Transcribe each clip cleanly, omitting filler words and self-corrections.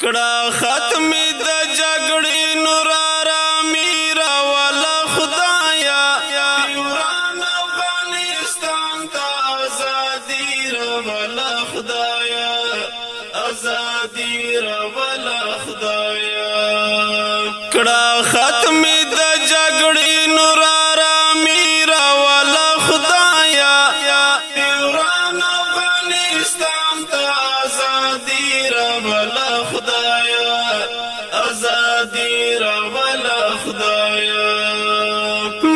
کړه ختمې د جګړې نور آرامي راوله خدایا وران افغانستان ته ازادي راوله خدایا ازادي راوله خدایا کړه ختمې د جګړې نور آرامي راوله خدایا وران افغانستان ته ازادي راوله خدایا ازادي راوله خدایا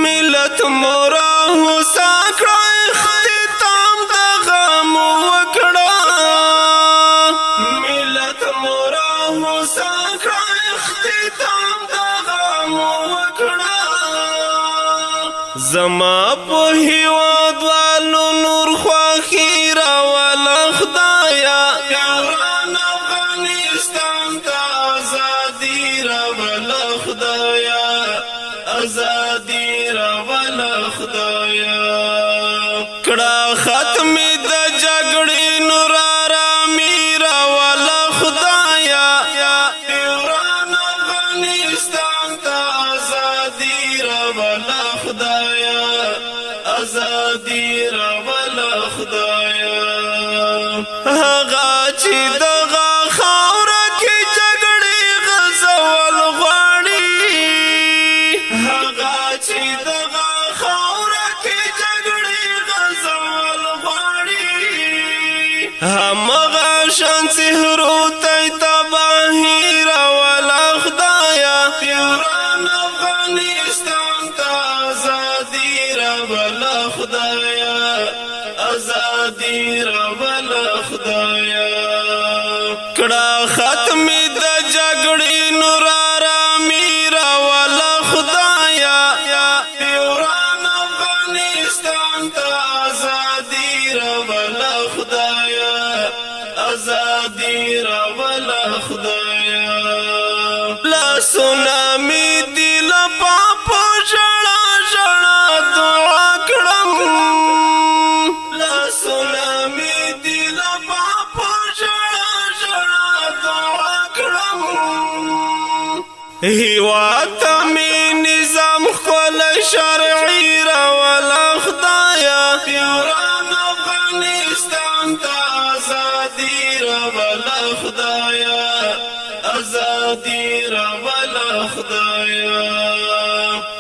ملت مورا هوسا کړه اختتام د غم وکړه ملت مورا هوسا کړه اختتام د غم وکړه زما په هیواد والو نور خوښي راوله خدایا وران افغانستان ته ازادي راوله خدایا ازادي راوله خدایا کړه ختمې د جګړې نور آرامي راوله خدایا وران افغانستان ته ازادي راوله خدایا ازادي راوله خدایا هغه چې دغه خاوره کې جګړې غزول غواړي هغه چې دغه خاوره کې جګړې غزول غواړي همغه شان سحرو ته تباهي راوله خدایا وران افغانستان ته ازادي راوله خدایا ازادي راوله خدایا کړه ختمې د جګړې نور آرامي راوله خدایا وران افغانستان ته ازادي راوله خدایا ازادي راوله خدایا لاسونه مې دي له پاپو ژړا ژړا دعا کړم لاسونه مې دي له پاپو ژړا ژړا دعا کړم هېواد ته مې نظام ښکلی شرعي راوله خدایا وران افغانستان ته ازادي راوله خدایا ازادي راوله خدایا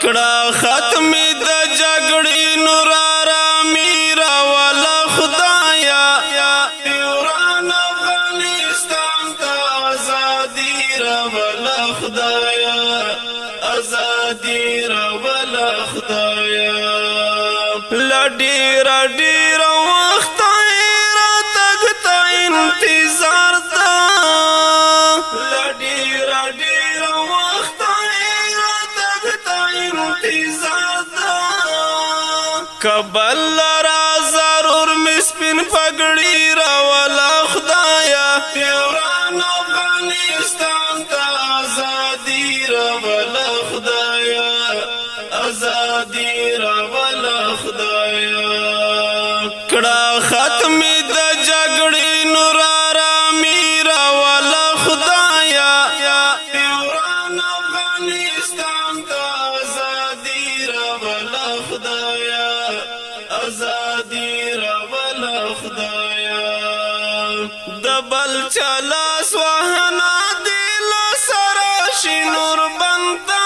کړه ختمې د جګړې نور آرامي راوله خدایا وران افغانستان ته ازادي راوله خدایا ازادي راوله خدایا لډیر ډیر وخت را تګ ته انتظار تا لډیر ډیر وخت را تګ ته انتظار تا کبل را ضرور مسپین پګړی راوله خدایا وران افغانستان ته ازادي راوله خدایا ازادي راوله خدایا کړه ختمې د جګړې نور آرامي راوله خدایا وران افغانستان ته ازادي راوله خدایا ازادي راوله خدایا د بل چلا سوهنا دل سره شي نور بنتا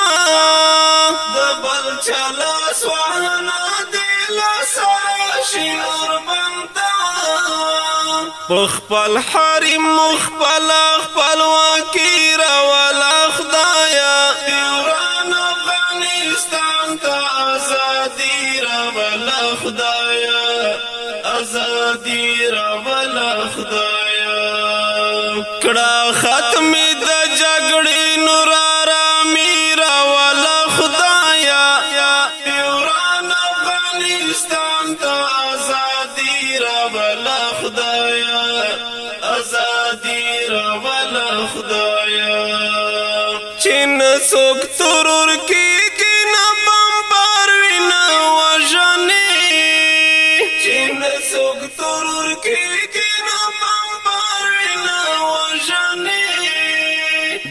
د بل چلا سوهنا دل سره شي نور بنتا خپل حریم خپل خپلواکي راوله خدایا وران افغانستان ته ازادي راوله خدایا ازادي راوله خدایا کړه ختمې د جګړې نور آرامي راوله خدایا وران افغانستان ته ازادي راوله خدایا ازادي راوله خدایا چین څوک ترور کېږي نه بمبار وینه وژنې چین څوک ترور کېږي نه بمبار وینه وژنې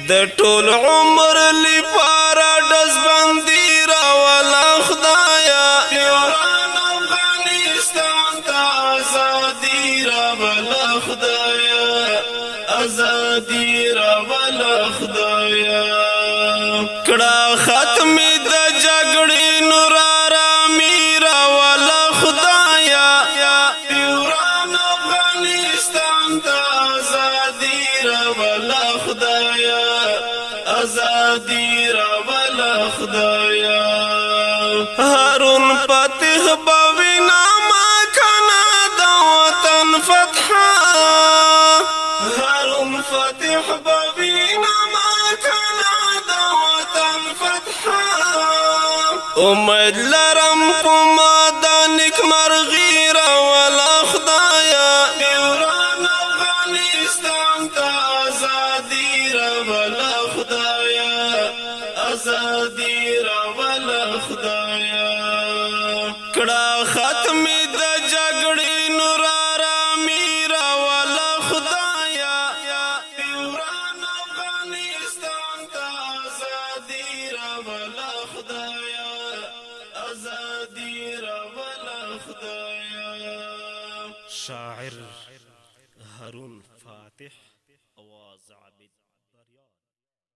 د ټول عمر لپاره دز باندې راولا خدایا وران افغانستان ته ازادي راولا خدایا ازادي راولا خدایا کړه ختم د جګړې نور آرامي راولا خدایا وران افغانستان ته ازادي راولا خدایا ازادي راولا خدایا هارون فتح بوینا ما کنا د وطن فتحا هارون فتح بوینا ما کنا د وطن فتحا امید لرم پما د نیکمرغي راولا خدایا وران افغانستان ته ازادي راولا خدایا ازادي راولا خدایا کړه ختم د جګړې نور آرامي راولا خدایا وران افغانستان ته ازادي راولا خدایا ازادي راولا خدایا شاعر هارون فاتح آواز عابد